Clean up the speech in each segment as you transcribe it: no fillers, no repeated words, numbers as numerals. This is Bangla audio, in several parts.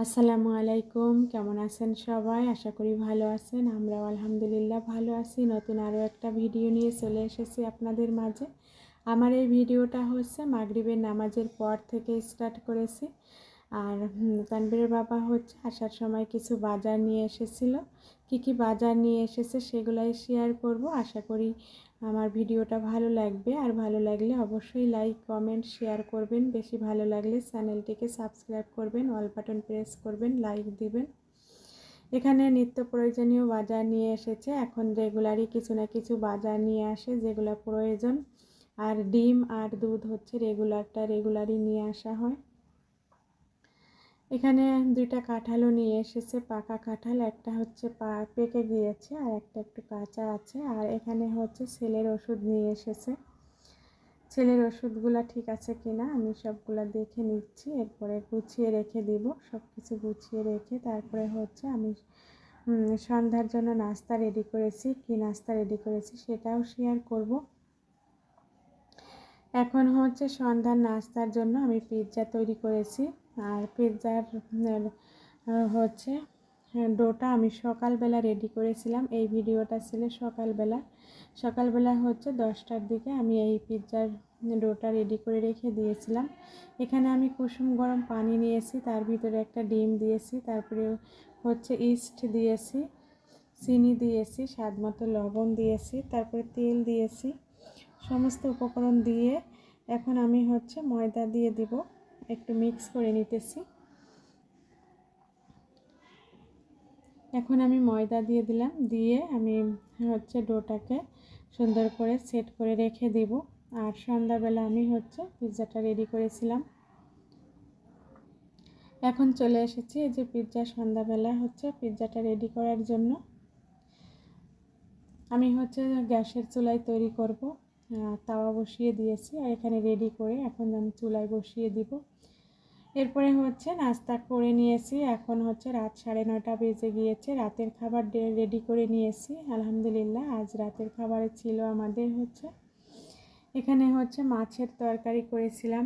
আসসালামু আলাইকুম, কেমন আছেন সবাই? আশা করি ভালো আছেন। আমরাও আলহামদুলিল্লাহ ভালো আছি। নতুন আরও একটা ভিডিও নিয়ে চলে এসেছি আপনাদের মাঝে। আমার এই ভিডিওটা হচ্ছে মাগরিবের নামাজের পর থেকে স্টার্ট করেছি। আর তানবীরের বাবা হচ্ছে আসার সময় কিছু বাজার নিয়ে এসেছিল। কি বাজার নিয়ে এসেছে সেগুলাই শেয়ার করব। আশা করি আমার ভিডিওটা ভালো লাগবে, আর ভালো লাগলে অবশ্যই লাইক কমেন্ট শেয়ার করবেন। বেশি ভালো লাগলে চ্যানেলটিকে সাবস্ক্রাইব করবেন, অল বাটন প্রেস করবেন, লাইক দিবেন। এখানে নিত্য প্রয়োজনীয় বাজার নিয়ে এসেছে। এখন রেগুলারই কিছু না কিছু বাজার নিয়ে আসে যেগুলো প্রয়োজন। আর ডিম আর দুধ হচ্ছে রেগুলারই নিয়ে আসা হয়। এখানে দুইটা কাঁঠালও নিয়ে এসেছে, পাকা কাঁঠাল। একটা হচ্ছে পেকে গিয়েছে আর একটা একটু কাঁচা আছে। আর এখানে হচ্ছে ছেলের ওষুধ নিয়ে এসেছে। ছেলের ওষুধগুলো ঠিক আছে কিনা আমি সবগুলো দেখে নিচ্ছি, এরপরে গুছিয়ে রেখে দিব। সব কিছু গুছিয়ে রেখে তারপরে হচ্ছে আমি সন্ধ্যার জন্য নাস্তা রেডি করেছি। কি নাস্তা রেডি করেছি সেটাও শেয়ার করব। এখন হচ্ছে সন্ধ্যার নাস্তার জন্য আমি পিৎজা তৈরি করেছি। আর পিৎজার হচ্ছে ডোটা আমি সকালবেলা রেডি করেছিলাম। এই ভিডিওটা ছিল সকালবেলা হচ্ছে 10টার দিকে আমি এই পিৎজার ডোটা রেডি করে রেখে দিয়েছিলাম। এখানে আমি কুসুম গরম পানি নিয়েছি, তার ভিতরে একটা ডিম দিয়েছি, তারপরে হচ্ছে ইস্ট দিয়েছি, চিনি দিয়েছি, স্বাদ মতো লবণ দিয়েছি, তারপরে তেল দিয়েছি। সমস্ত উপকরণ দিয়ে এখন আমি হচ্ছে ময়দা দিয়ে দিব, একটু মিক্স করে নিতেছি। এখন আমি ময়দা দিয়ে দিলাম, দিয়ে আমি হচ্ছে ডোটাকে সুন্দর করে সেট করে রেখে দিব। আর সন্ধ্যাবেলা আমি হচ্ছে পিৎজাটা রেডি করেছিলাম। এখন চলে এসেছি এই যে সন্ধ্যাবেলা হচ্ছে পিৎজাটা রেডি করার জন্য। আমি হচ্ছে গ্যাসের চুলায় তৈরি করব, তাওয়া বসিয়ে দিয়েছি। আর এখানে রেডি করে এখন আমি চুলায় বসিয়ে দিব। এরপরে হচ্ছে নাস্তা করে নিয়েছি। এখন হচ্ছে রাত 9:30 বেজে গিয়েছে। রাতের খাবার রেডি করে নিয়েছি আলহামদুলিল্লাহ। আজ রাতের খাবারে ছিল আমাদের হচ্ছে এখানে হচ্ছে মাছের তরকারি করেছিলাম,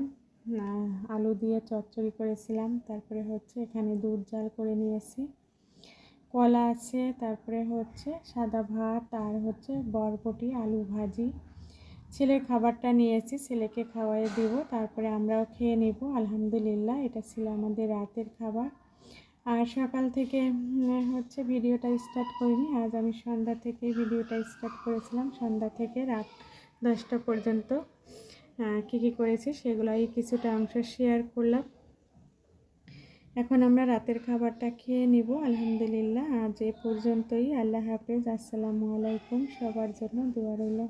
আলু দিয়ে চচ্চড়ি করেছিলাম। তারপরে হচ্ছে এখানে দুধ জাল করে নিয়েছি, কলা আছে, তারপরে হচ্ছে সাদা ভাত, আর হচ্ছে বরবটি আলু ভাজি। ছেলের খাবারটা নিয়েছি, ছেলেকে খাওয়াই দিব, তারপরে আমরাও খেয়ে নেব আলহামদুলিল্লাহ। এটা ছিল আমাদের রাতের খাবার। আর সকাল থেকে হচ্ছে ভিডিওটা স্টার্ট করিনি, আজ আমি সন্ধ্যা থেকে ভিডিওটা স্টার্ট করেছিলাম। সন্ধ্যা থেকে রাত 10টা পর্যন্ত কী করেছি সেগুলাই কিছুটা অংশ শেয়ার করলাম। এখন আমরা রাতের খাবারটা খেয়ে নিব আলহামদুলিল্লাহ। আজ এ পর্যন্তই। আল্লাহ হাফেজ, আসসালামু আলাইকুম। সবার জন্য দোয়া রইল।